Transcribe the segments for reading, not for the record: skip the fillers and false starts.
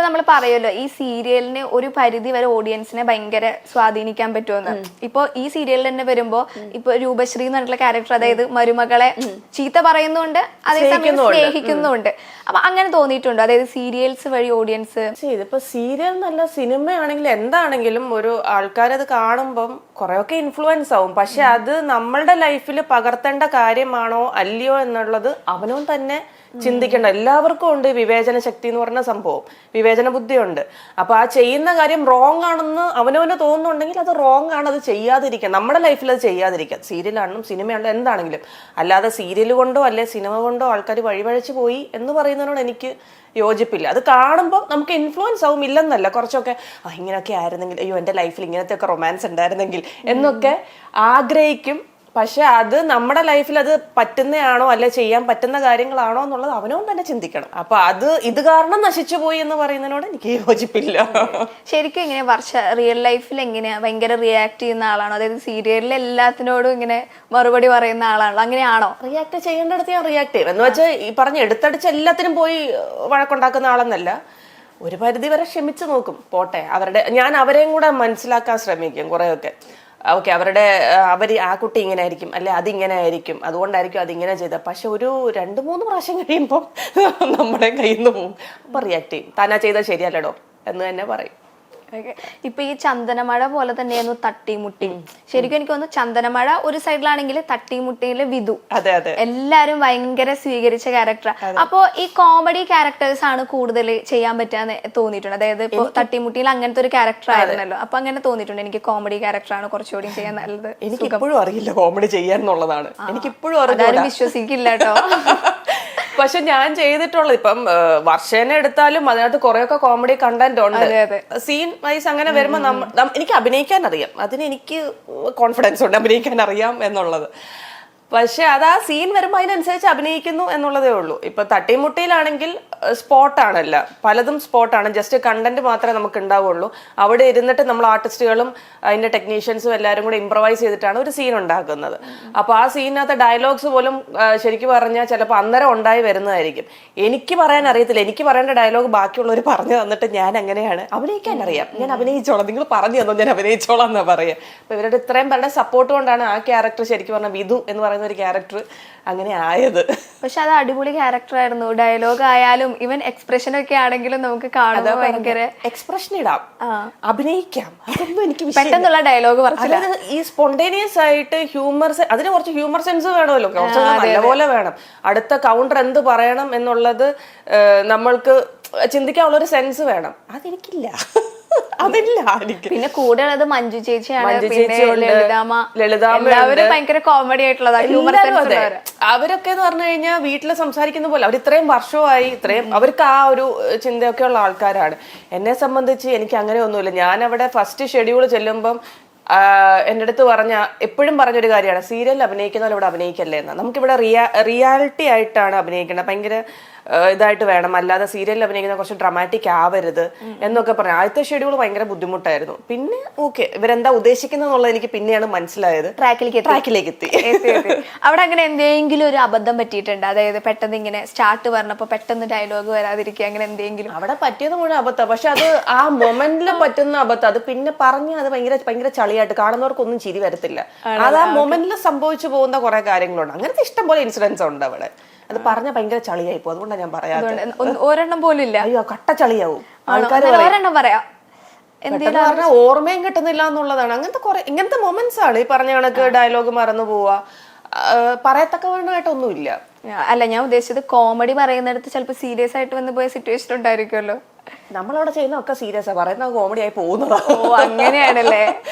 നമ്മൾ പറയുമല്ലോ ഈ സീരിയലിന് ഒരു പരിധി വരെ ഓഡിയൻസിനെ ഭയങ്കര സ്വാധീനിക്കാൻ പറ്റുമെന്ന്. ഇപ്പൊ ഈ സീരിയലിൽ തന്നെ വരുമ്പോ ഇപ്പൊ രൂപശ്രീ എന്ന് പറഞ്ഞിട്ടുള്ള ക്യാരക്ടർ, അതായത് മരുമകളെ ചീത്ത പറയുന്നുണ്ട് അതേസമയം സ്നേഹിക്കുന്നുണ്ട്. അപ്പൊ അങ്ങനെ തോന്നിയിട്ടുണ്ടോ? അതായത് സീരിയൽസ് വഴി ഓഡിയൻസ് ഇതിപ്പോ സീരിയൽ നല്ല സിനിമയാണെങ്കിലും എന്താണെങ്കിലും ഒരു ആൾക്കാരത് കാണുമ്പം കുറെയൊക്കെ ഇൻഫ്ലുവൻസ് ആവും. പക്ഷെ അത് നമ്മളുടെ ലൈഫിൽ പകർത്തേണ്ട കാര്യമാണോ അല്ലയോ എന്നുള്ളത് അവനവൻ തന്നെ ചിന്തിക്കേണ്ട. എല്ലാവർക്കും ഉണ്ട് വിവേചന ശക്തി എന്ന് പറഞ്ഞ സംഭവം, വിവേചന ബുദ്ധിയുണ്ട്. അപ്പൊ ആ ചെയ്യുന്ന കാര്യം റോങ് ആണെന്ന് അവനവന് തോന്നുന്നുണ്ടെങ്കിൽ അത് റോങ് ആണ്, അത് ചെയ്യാതിരിക്കാം. നമ്മുടെ ലൈഫിൽ അത് ചെയ്യാതിരിക്കാം. സീരിയലാണെങ്കിലും സിനിമയാണെങ്കിലും എന്താണെങ്കിലും. അല്ലാതെ സീരിയൽ കൊണ്ടോ അല്ലെ സിനിമ കൊണ്ടോ ആൾക്കാർ വഴിവഴിച്ചു പോയി എന്ന് പറയുന്നതിനോട് എനിക്ക് യോജിപ്പില്ല. അത് കാണുമ്പോൾ നമുക്ക് ഇൻഫ്ലുവൻസ് ആവും, ഇല്ലെന്നല്ല. കുറച്ചൊക്കെ ഇങ്ങനെയൊക്കെ ആയിരുന്നെങ്കിൽ, അയ്യോ എൻ്റെ ലൈഫിൽ ഇങ്ങനത്തെ ഒക്കെ റൊമാൻസ് ഉണ്ടായിരുന്നെങ്കിൽ എന്നൊക്കെ ആഗ്രഹിക്കും. പക്ഷെ അത് നമ്മുടെ ലൈഫിൽ അത് പറ്റുന്നതാണോ അല്ലെ ചെയ്യാൻ പറ്റുന്ന കാര്യങ്ങളാണോ എന്നുള്ളത് അവനവൻ തന്നെ ചിന്തിക്കണം. അപ്പൊ ഇത് കാരണം നശിച്ചു പോയി എന്ന് പറയുന്നതിനോട് എനിക്ക് യോജിപ്പില്ല. ശരിക്കും ഇങ്ങനെ റിയൽ ലൈഫിൽ എങ്ങനെയാ ഭയങ്കര റിയാക്ട് ചെയ്യുന്ന ആളാണോ? അതായത് സീരിയലിൽ എല്ലാത്തിനോടും ഇങ്ങനെ മറുപടി പറയുന്ന ആളാണോ? അങ്ങനെയാണോ? റിയാക്ട് ചെയ്യേണ്ടടുത്ത് ഞാൻ റിയാക്ട് ചെയ്യും എന്ന് വെച്ചാൽ ഈ പറഞ്ഞ എടുത്തടിച്ച് എല്ലാത്തിനും പോയി വഴക്കുണ്ടാക്കുന്ന ആളെന്നല്ല. ഒരു പരിധി വരെ ക്ഷമിച്ചു നോക്കും, പോട്ടെ. ഞാൻ അവരെയും കൂടെ മനസ്സിലാക്കാൻ ശ്രമിക്കും കുറെയൊക്കെ. ഓക്കെ, അവർ ആ കുട്ടി ഇങ്ങനെ ആയിരിക്കും, അല്ലെ അതിങ്ങനെ ആയിരിക്കും, അതുകൊണ്ടായിരിക്കും അതിങ്ങനെ ചെയ്തത്. പക്ഷെ ഒരു 2-3 പ്രാവശ്യം കഴിയുമ്പോൾ നമ്മുടെ കയ്യിൽ നിന്ന് പോകും. അപ്പൊ റിയാക്ട് ചെയ്യും, താനാ ചെയ്താൽ ശരിയല്ലടോ എന്ന് തന്നെ പറയും. ഇപ്പൊ ഈ ചന്ദനമഴ പോലെ തന്നെയായിരുന്നു തട്ടിമുട്ടി. ശരിക്കും എനിക്ക് തോന്നുന്നു ചന്ദനമഴ ഒരു സൈഡിലാണെങ്കിൽ തട്ടിമുട്ടിയിലെ വിധു എല്ലാരും ഭയങ്കര സ്വീകരിച്ച ക്യാരക്ടറാണ്. അപ്പൊ ഈ കോമഡി ക്യാരക്ടേഴ്സ് ആണ് കൂടുതൽ ചെയ്യാൻ പറ്റാന്ന് തോന്നിയിട്ടുണ്ട്. അതായത് ഇപ്പൊ തട്ടിമുട്ടിയിൽ അങ്ങനത്തെ ഒരു ക്യാരക്ടർ ആയിരുന്നല്ലോ, അപ്പൊ അങ്ങനെ തോന്നിയിട്ടുണ്ട് എനിക്ക് കോമഡി ക്യാരക്ടറാണ് കുറച്ചുകൂടി ചെയ്യാൻ നല്ലത്. എനിക്ക് ഇപ്പോഴും അറിയില്ല കോമഡി ചെയ്യാന്നുള്ളതാണ്, എനിക്ക് ഇപ്പോഴും അതാരും വിശ്വസിക്കില്ല കേട്ടോ. പക്ഷെ ഞാൻ ചെയ്തിട്ടുള്ളത് ഇപ്പം വർഷേനെ എടുത്താലും അതിനകത്ത് കുറെയൊക്കെ കോമഡി കണ്ടന്റ് ഉണ്ട്. സീൻ വൈസ് അങ്ങനെ വരുമ്പോ എനിക്ക് അഭിനയിക്കാൻ അറിയാം, അതിന് എനിക്ക് കോൺഫിഡൻസ് ഉണ്ട്, അഭിനയിക്കാൻ അറിയാം എന്നുള്ളത്. പക്ഷെ അത് ആ സീൻ വരുമ്പോൾ അതിനനുസരിച്ച് അഭിനയിക്കുന്നു എന്നുള്ളതേ ഉള്ളൂ. ഇപ്പൊ തട്ടിമുട്ടിയിലാണെങ്കിൽ സ്പോട്ടാണല്ല, പലതും സ്പോട്ടാണ്. ജസ്റ്റ് കണ്ടന്റ് മാത്രമേ നമുക്ക് ഉണ്ടാവുള്ളൂ. അവിടെ ഇരുന്നിട്ട് നമ്മൾ ആർട്ടിസ്റ്റുകളും അതിന്റെ ടെക്നീഷ്യൻസും എല്ലാവരും കൂടെ ഇംപ്രവൈസ് ചെയ്തിട്ടാണ് ഒരു സീൻ ഉണ്ടാക്കുന്നത്. അപ്പൊ ആ സീനിനകത്ത് ഡയലോഗ്സ് പോലും ശരിക്കും പറഞ്ഞാൽ ചിലപ്പോൾ അന്നേരം ഉണ്ടായി വരുന്നതായിരിക്കും. എനിക്ക് പറയാൻ അറിയത്തില്ല, എനിക്ക് പറയേണ്ട ഡയലോഗ് ബാക്കിയുള്ളവർ പറഞ്ഞു തന്നിട്ട് ഞാൻ അങ്ങനെയാണ് അഭിനയിക്കാൻ അറിയാം, ഞാൻ അഭിനയിച്ചോളാം, നിങ്ങൾ പറഞ്ഞു തന്നോ ഞാൻ അഭിനയിച്ചോളാം എന്നാ പറയാ. അപ്പൊ ഇവരുടെ ഇത്രയും പേരുടെ സപ്പോർട്ട് കൊണ്ടാണ് ആ ക്യാരക്ടർ ശരിക്കും പറഞ്ഞാൽ വിധു എന്ന് പറയുന്ന ഒരു ക്യാരക്ടർ അങ്ങനെ ആയത്. പക്ഷെ അത് അടിപൊളി ക്യാരക്ടർ ആയിരുന്നു. ഡയലോഗ് ആയാലും ഇവൻ എക്സ്പ്രഷൻ ഒക്കെ ആണെങ്കിലും നമുക്ക് കാണുന്നത് ഭയങ്കര എക്സ്പ്രഷൻ ഇടാം, അഭിനയിക്കാം, അതൊന്നും എനിക്ക് പെട്ടെന്നുള്ള ഡയലോഗ് പറഞ്ഞു. ഈ സ്പോണ്ടേനിയസ് ആയിട്ട് ഹ്യൂമർ, അതിന് കുറച്ച് ഹ്യൂമർ സെൻസ് വേണമല്ലോ, കുറച്ച് നല്ലപോലെ വേണം. അടുത്ത കൗണ്ടർ എന്ത് പറയണം എന്നുള്ളത് നമ്മൾക്ക് ചിന്തിക്കാനുള്ള ഒരു സെൻസ് വേണം. അതെനിക്കില്ല, അതില്ല എനിക്ക്. പിന്നെ കൂടെ ഉള്ളത് മഞ്ജു ചേച്ചിയാണ്, ലളിതാമ്മ ഭയങ്കര കോമഡി ആയിട്ടുള്ളതാണ്. അവരൊക്കെ എന്ന് പറഞ്ഞു കഴിഞ്ഞാൽ വീട്ടിൽ സംസാരിക്കുന്ന പോലെ അവർ ഇത്രയും വർഷമായി, അവർക്ക് ആ ഒരു ചിന്തയൊക്കെ ഉള്ള ആൾക്കാരാണ്. എന്നെ സംബന്ധിച്ച് എനിക്ക് അങ്ങനെ ഒന്നുമില്ല. ഞാൻ അവിടെ ഫസ്റ്റ് ഷെഡ്യൂൾ ചെല്ലുമ്പം എൻ്റെ അടുത്ത് എപ്പോഴും പറഞ്ഞൊരു കാര്യമാണ്, സീരിയലിൽ അഭിനയിക്കുന്ന പോലെ ഇവിടെ അഭിനയിക്കല്ലേ എന്ന്. നമുക്കിവിടെ റിയാലിറ്റി ആയിട്ടാണ് അഭിനയിക്കേണ്ടത്, ഭയങ്കര ഇതായിട്ട് വേണം, അല്ലാതെ സീരിയലിൽ അഭിനയിക്കുന്ന കുറച്ച് ഡ്രമാറ്റിക് ആവരുത് എന്നൊക്കെ പറഞ്ഞു. ആദ്യത്തെ ഷെഡ്യൂൾ ഭയങ്കര ബുദ്ധിമുട്ടായിരുന്നു. പിന്നെ ഓക്കെ ഇവരെന്താ ഉദ്ദേശിക്കുന്നുള്ളത് എനിക്ക് പിന്നെയാണ് മനസ്സിലായത്. ട്രാക്കിലേക്ക് എത്തി. അവിടെ അങ്ങനെ എന്തെങ്കിലും ഒരു അബദ്ധം പറ്റിയിട്ടുണ്ട്? അതായത് പെട്ടെന്ന് ഇങ്ങനെ സ്റ്റാർട്ട് പറഞ്ഞപ്പോ പെട്ടെന്ന് ഡയലോഗ് വരാതിരിക്കുക, അങ്ങനെ എന്തെങ്കിലും? അവിടെ പറ്റിയത് മുഴുവൻ അബദ്ധം. പക്ഷെ അത് ആ മൊമെന്റിൽ പറ്റുന്ന അബദ്ധം, അത് പിന്നെ പറഞ്ഞ് അത് ഭയങ്കര ചളിയായിട്ട് കാണുന്നവർക്കൊന്നും ചിരി വരത്തില്ല. അത് ആ മൊമെന്റിൽ സംഭവിച്ചു പോകുന്ന കുറെ കാര്യങ്ങളുണ്ട്. അങ്ങനത്തെ ഇഷ്ടംപോലെ ഇൻസിഡൻസ് ഉണ്ട് അവിടെ. അത് പറഞ്ഞ ഭയങ്കര ചളിയായി പോകും, അതുകൊണ്ടാണ് ഞാൻ പറയാം. ഒരെണ്ണം പോലും ഇല്ല. അയ്യോ കട്ട ചളിയാവും. ആൾക്കാർ പറഞ്ഞാൽ ഓർമ്മയും കിട്ടുന്നില്ല എന്നുള്ളതാണ്. ഇങ്ങനത്തെ മൊമെന്റ്സ് ആണ്. ഈ പറഞ്ഞ കണക്ക് ഡയലോഗ് മറന്നു പോവാ, പറയത്തക്കവണ്ണമായിട്ടൊന്നുമില്ല. അല്ല, ഞാൻ ഉദ്ദേശിച്ചത് കോമഡി പറയുന്നിടത്ത് ചിലപ്പോൾ സീരിയസ് ആയിട്ട് വന്ന് പോയ സിറ്റുവേഷൻ ഉണ്ടായിരിക്കുമല്ലോ. നമ്മളവിടെ ചെയ്യുന്ന ഒക്കെ സീരിയസ് ആ, പറയുന്ന കോമഡി ആയി പോകുന്നതാ. അങ്ങനെയാണല്ലേ?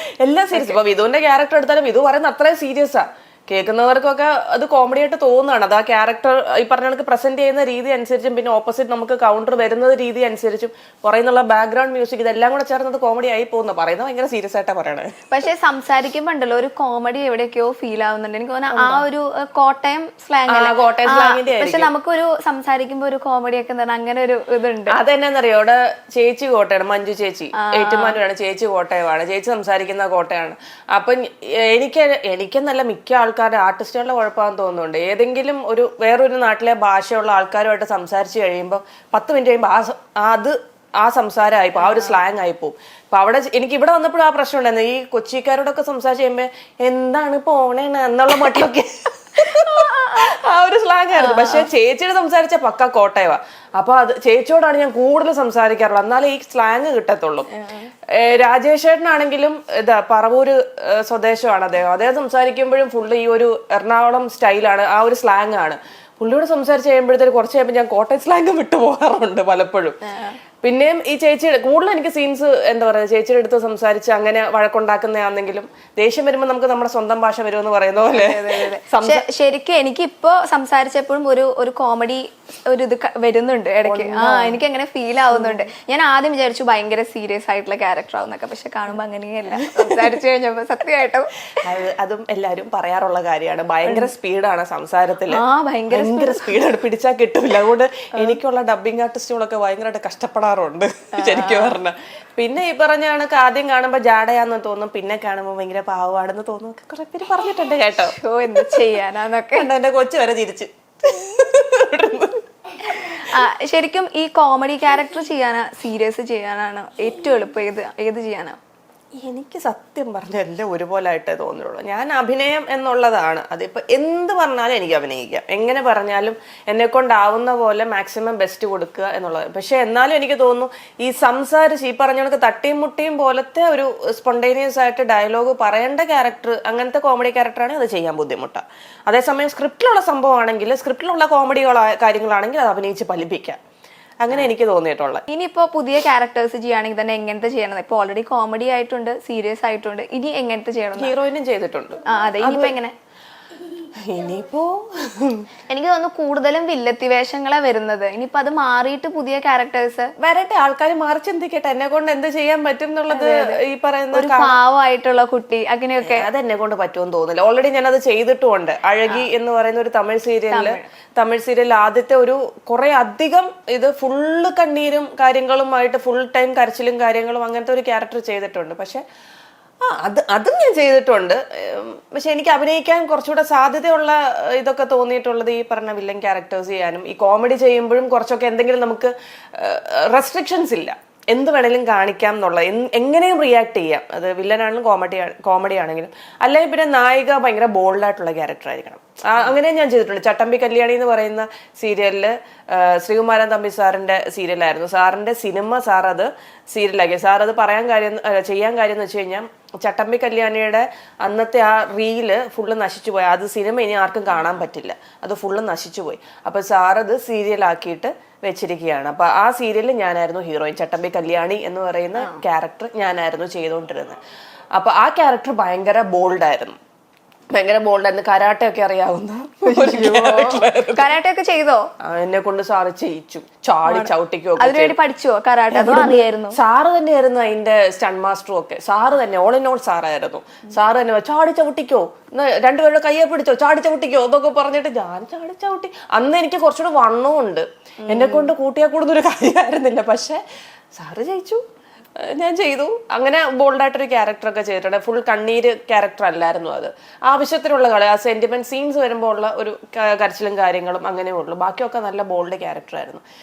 എല്ലാം സീരിയസ്. ഇപ്പൊ വിധുവിന്റെ ക്യാരക്ടർ എടുത്താലും വിധു പറയുന്ന അത്രയും സീരിയസാ. കേൾക്കുന്നവർക്കൊക്കെ അത് കോമഡി ആയിട്ട് തോന്നുന്നതാണ്. അത് ആ ക്യാരക്ടർ ഈ പറഞ്ഞ കണക്ക് പ്രസന്റ് ചെയ്യുന്ന രീതി അനുസരിച്ചും പിന്നെ ഓപ്പോസിറ്റ് നമുക്ക് കൗണ്ടർ വരുന്നത് രീതി അനുസരിച്ചും പറയുന്നുള്ള ബാക്ക്ഗ്രൗണ്ട് മ്യൂസിക് ഇതെല്ലാം കൂടെ ചേർന്നത് കോമഡി ആയി പോകുന്ന. പറയുന്നത് ഭയങ്കര സീരിയസ് ആയിട്ടാ പറയണത്. പക്ഷെ സംസാരിക്കുമ്പോ ഉണ്ടല്ലോ ഒരു കോമഡി എവിടെയൊക്കെയോ ഫീൽ ആവുന്നുണ്ട്. എനിക്ക് തോന്നുന്നു ആ ഒരു കോട്ടയം സ്ലാങ്, പക്ഷെ നമുക്കൊരു സംസാരിക്കുമ്പോ ഒരു കോമഡി ഒക്കെ അങ്ങനെ ഒരു ഇതുണ്ട്. അതെന്നാന്നറിയോ, അവിടെ ചേച്ചി കോട്ടയാണ്, മഞ്ജു ചേച്ചി ഏറ്റുമാനൂരാണ്, ചേച്ചി കോട്ടയമാണ്, ചേച്ചി സംസാരിക്കുന്ന കോട്ടയാണ്. അപ്പൊ എനിക്കെന്നല്ല മിക്ക ആൾക്കാരുടെ ആർട്ടിസ്റ്റുകളുടെ കുഴപ്പമാണെന്ന് തോന്നുന്നുണ്ട്. ഏതെങ്കിലും വേറൊരു നാട്ടിലെ ഭാഷയുള്ള ആൾക്കാരുമായിട്ട് സംസാരിച്ച് കഴിയുമ്പോൾ 10 മിനിറ്റ് കഴിയുമ്പോൾ ആ സംസാരമായിപ്പോ ആ ഒരു സ്ലാങ് ആയിപ്പോവും. അപ്പൊ അവിടെ എനിക്ക് ഇവിടെ വന്നപ്പോഴും ആ പ്രശ്നം ഉണ്ടായിരുന്നു. ഈ കൊച്ചിക്കാരോടൊക്കെ സംസാരിച്ച് കഴിയുമ്പോ എന്താണ് പോണേണ് എന്നുള്ള മട്ടിലൊക്കെ ആ ഒരു സ്ലാങ് ആയിരുന്നു. പക്ഷെ ചേച്ചിയുടെ സംസാരിച്ച പക്ക കോട്ടയവാ. അപ്പൊ അത് ചേച്ചിയോടാണ് ഞാൻ കൂടുതൽ സംസാരിക്കാറുള്ളത്, എന്നാലേ ഈ സ്ലാങ് കിട്ടത്തുള്ളൂ. രാജേഷ് ചേട്ടനാണെങ്കിലും ഇതാ പറവൂര് സ്വദേശമാണ് അദ്ദേഹം സംസാരിക്കുമ്പോഴും ഫുള്ള് ഈ ഒരു എറണാകുളം സ്റ്റൈലാണ്, ആ ഒരു സ്ലാങ് ആണ്. പുള്ളിയോട് സംസാരിച്ച് കഴിയുമ്പോഴത്തേക്ക് കുറച്ച് കഴിയുമ്പോൾ ഞാൻ കോട്ടയം സ്ലാങ് വിട്ടു പോകാറുണ്ട് പലപ്പോഴും. പിന്നെയും ഈ ചേച്ചിയുടെ കൂടുതൽ എനിക്ക് സീൻസ് എന്താ പറയുക, ചേച്ചിയുടെ അടുത്ത് സംസാരിച്ച് അങ്ങനെ വഴക്കുണ്ടാക്കുന്നതാണെങ്കിലും ദേഷ്യം വരുമ്പോൾ നമുക്ക് നമ്മുടെ സ്വന്തം ഭാഷ വരുമെന്ന് പറയുന്ന പോലെ. ശരിക്കും എനിക്കിപ്പോ സംസാരിച്ചപ്പോഴും ഒരു കോമഡി ഒരു ഇത് വരുന്നുണ്ട് ഇടയ്ക്ക്. എനിക്ക് അങ്ങനെ ഫീൽ ആവുന്നുണ്ട്. ഞാൻ ആദ്യം വിചാരിച്ചു ഭയങ്കര സീരിയസ് ആയിട്ടുള്ള ക്യാരക്ടർ ആവുന്നൊക്കെ, പക്ഷെ കാണുമ്പോ അങ്ങനെയല്ല. സംസാരിച്ചു കഴിഞ്ഞപ്പോ സത്യമായിട്ടും അതും എല്ലാരും പറയാറുള്ള കാര്യമാണ്. ഭയങ്കര സ്പീഡാണ് സംസാരത്തില്, ഭയങ്കര സ്പീഡാണ്, പിടിച്ചാൽ കിട്ടില്ല. അതുകൊണ്ട് എനിക്കുള്ള ഡബിങ് ആർട്ടിസ്റ്റുകളൊക്കെ ഭയങ്കരമായിട്ട് കഷ്ടപ്പെടാറുണ്ട് ശരിക്കും പറഞ്ഞ. പിന്നെ ഈ പറഞ്ഞ കണക്ക് ആദ്യം കാണുമ്പോ ജാടയാന്ന് തോന്നും, പിന്നെ കാണുമ്പോ ഭയങ്കര പാവമാണെന്ന് തോന്നും, ഒക്കെ കുറെ പേര് പറഞ്ഞിട്ടുണ്ട് കേട്ടോ. എന്ത് ചെയ്യാനാന്നൊക്കെ. എന്റെ കൊച്ചു വരെ തിരിച്ച്. ശരിക്കും ഈ കോമഡി ക്യാരക്ടർ ചെയ്യാനാ സീരിയസ് ചെയ്യാനാണ് ഏറ്റവും എളുപ്പം? ഏത് ചെയ്യാനാ? എനിക്ക് സത്യം പറഞ്ഞ എല്ലാം ഒരുപോലെ ആയിട്ടേ തോന്നുള്ളൂ. ഞാൻ അഭിനയം എന്നുള്ളതാണ്, അതിപ്പോൾ എന്ത് പറഞ്ഞാലും എനിക്ക് അഭിനയിക്കാം, എങ്ങനെ പറഞ്ഞാലും എന്നെ കൊണ്ടാവുന്ന പോലെ മാക്സിമം ബെസ്റ്റ് കൊടുക്കുക എന്നുള്ളത്. പക്ഷെ എന്നാലും എനിക്ക് തോന്നുന്നു ഈ സംസാരിച്ച് ഈ പറഞ്ഞ കണക്ക് തട്ടിയും മുട്ടിയും പോലത്തെ ഒരു സ്പോണ്ടേനിയസ് ആയിട്ട് ഡയലോഗ് പറയേണ്ട ക്യാരക്ടർ, അങ്ങനത്തെ കോമഡി ക്യാരക്ടറാണെങ്കിൽ അത് ചെയ്യാൻ ബുദ്ധിമുട്ടാണ്. അതേസമയം സ്ക്രിപ്റ്റിലുള്ള സംഭവമാണെങ്കിൽ, സ്ക്രിപ്റ്റിലുള്ള കാര്യങ്ങളാണെങ്കിൽ അത് അഭിനയിച്ച് ഫലിപ്പിക്കാം. അങ്ങനെ എനിക്ക് തോന്നിയിട്ടുള്ളത്. ഇനിയിപ്പോ പുതിയ ക്യാരക്ടേഴ്സ് ചെയ്യുകയാണെങ്കിൽ തന്നെ എങ്ങനത്തെ ചെയ്യണം? ഇപ്പൊ ഓൾറെഡി കോമഡി ആയിട്ടുണ്ട്, സീരിയസ് ആയിട്ടുണ്ട്, ഇനി എങ്ങനത്തെ ചെയ്യണം? ഹീറോയിനും ചെയ്തിട്ടുണ്ട്. അതെ, ഇനിയിപ്പോ എങ്ങനെ? ഇനിയിപ്പോ എനിക്ക് തോന്നുന്നു കൂടുതലും വില്ലത്തി വേഷങ്ങളാ വരുന്നത്. ഇനിയിപ്പോ അത് മാറിയിട്ട് പുതിയ ക്യാരക്ടേഴ്സ് വരട്ടെ, ആൾക്കാർ മാറി ചിന്തിക്കട്ടെ എന്നെ കൊണ്ട് എന്ത് ചെയ്യാൻ പറ്റും എന്നുള്ളത്. ഈ പറയുന്ന ഒരു പാവമായിട്ടുള്ള കുട്ടി അങ്ങനെയൊക്കെ അത് എന്നെ കൊണ്ട് പറ്റുമെന്ന് തോന്നില്ല. ഓൾറെഡി ഞാൻ അത് ചെയ്തിട്ടുമുണ്ട്. അഴകി എന്ന് പറയുന്ന ഒരു തമിഴ് സീരിയലിൽ ആദ്യത്തെ ഒരു കുറെ അധികം ഇത് ഫുള്ള് കണ്ണീരും കാര്യങ്ങളുമായിട്ട് ഫുൾ ടൈം കരച്ചിലും കാര്യങ്ങളും അങ്ങനത്തെ ഒരു ക്യാരക്ടർ ചെയ്തിട്ടുണ്ട്. പക്ഷെ അതും ഞാൻ ചെയ്തിട്ടുണ്ട്. പക്ഷെ എനിക്ക് അഭിനയിക്കാൻ കുറച്ചുകൂടെ സാധ്യതയുള്ള ഇതൊക്കെ തോന്നിയിട്ടുള്ളത് ഈ പറഞ്ഞ വില്ലൻ ക്യാരക്ടേഴ്സ് ചെയ്യാനും. ഈ കോമഡി ചെയ്യുമ്പോഴും കുറച്ചൊക്കെ എന്തെങ്കിലും നമുക്ക് റെസ്ട്രിക്ഷൻസ് ഇല്ല, എന്ത് വേണേലും കാണിക്കാം എന്നുള്ള, എങ്ങനെയും റിയാക്ട് ചെയ്യാം. അത് വില്ലനാണെങ്കിലും കോമഡി ആണെങ്കിലും. അല്ലെങ്കിൽ പിന്നെ നായിക ഭയങ്കര ബോൾഡായിട്ടുള്ള ക്യാരക്ടർ ആയിരിക്കണം. അങ്ങനെ ഞാൻ ചെയ്തിട്ടുണ്ട്. ചട്ടമ്പി കല്യാണി എന്ന് പറയുന്ന സീരിയലില് ശ്രീകുമാരൻ തമ്പി സാറിന്റെ സീരിയലായിരുന്നു. സാറിന്റെ സിനിമ സാർ അത് സീരിയലാക്കി. സാർ അത് ചെയ്യാൻ കാര്യം എന്ന് വെച്ച് കഴിഞ്ഞാൽ, ചട്ടമ്പി കല്യാണിയുടെ അന്നത്തെ ആ റീല് ഫുള്ള് നശിച്ചു പോയി. അത് സിനിമ ഇനി ആർക്കും കാണാൻ പറ്റില്ല, അത് ഫുള്ള് നശിച്ചു പോയി. അപ്പൊ സാറത് സീരിയലാക്കിയിട്ട് വെച്ചിരിക്കുകയാണ്. അപ്പൊ ആ സീരിയലിൽ ഞാനായിരുന്നു ഹീറോയിൻ. ചട്ടമ്പി കല്യാണി എന്ന് പറയുന്ന ക്യാരക്ടർ ഞാനായിരുന്നു ചെയ്തുകൊണ്ടിരുന്നത്. അപ്പൊ ആ ക്യാരക്ടർ ഭയങ്കര ബോൾഡായിരുന്നു. കരാട്ടെ ഒക്കെ അറിയാവുന്ന. കരാട്ടെ ഒക്കെ ചെയ്തോ? എന്നെ കൊണ്ട് സാറ് ചെയ്യിച്ചു, ചാടി ചവിട്ടിക്കോ. അതിനുവേണ്ടി പഠിച്ചോ കരാട്ടെ? അറിയായിരുന്നു. സാറ് തന്നെയായിരുന്നു അതിന്റെ സ്റ്റണ്ട് മാസ്റ്ററും ഒക്കെ. സാറ് തന്നെ ഓൾ ഇൻ ഓൾ സാറായിരുന്നു. സാറ് തന്നെ ചാടി ചവിട്ടിക്കോ, രണ്ടുപേരുടെ കയ്യെ പിടിച്ചോ, ചാടി ചവിട്ടിക്കോ എന്നൊക്കെ പറഞ്ഞിട്ട് ഞാൻ ചാടി ചവിട്ടി. അന്ന് എനിക്ക് കുറച്ചുകൂടെ വണ്ണവും ഉണ്ട്, എന്നെ കൊണ്ട് കൂട്ടിയാൽ കൂടുന്നൊരു കാര്യമായിരുന്നില്ല. പക്ഷെ സാറ് ജയിച്ചു, ഞാൻ ചെയ്തു. അങ്ങനെ ബോൾഡായിട്ടൊരു ക്യാരക്ടറൊക്കെ ചെയ്തിട്ടുണ്ട്. ഫുൾ കണ്ണീര് ക്യാരക്ടർ അല്ലായിരുന്നു അത്. ആവശ്യത്തിനുള്ള കളി, ആ സെന്റിമെന്റ് സീൻസ് വരുമ്പോൾ ഉള്ള ഒരു കരച്ചിലും കാര്യങ്ങളും അങ്ങനെ ഉള്ളു. ബാക്കിയൊക്കെ നല്ല ബോൾഡ് ക്യാരക്ടർ ആയിരുന്നു.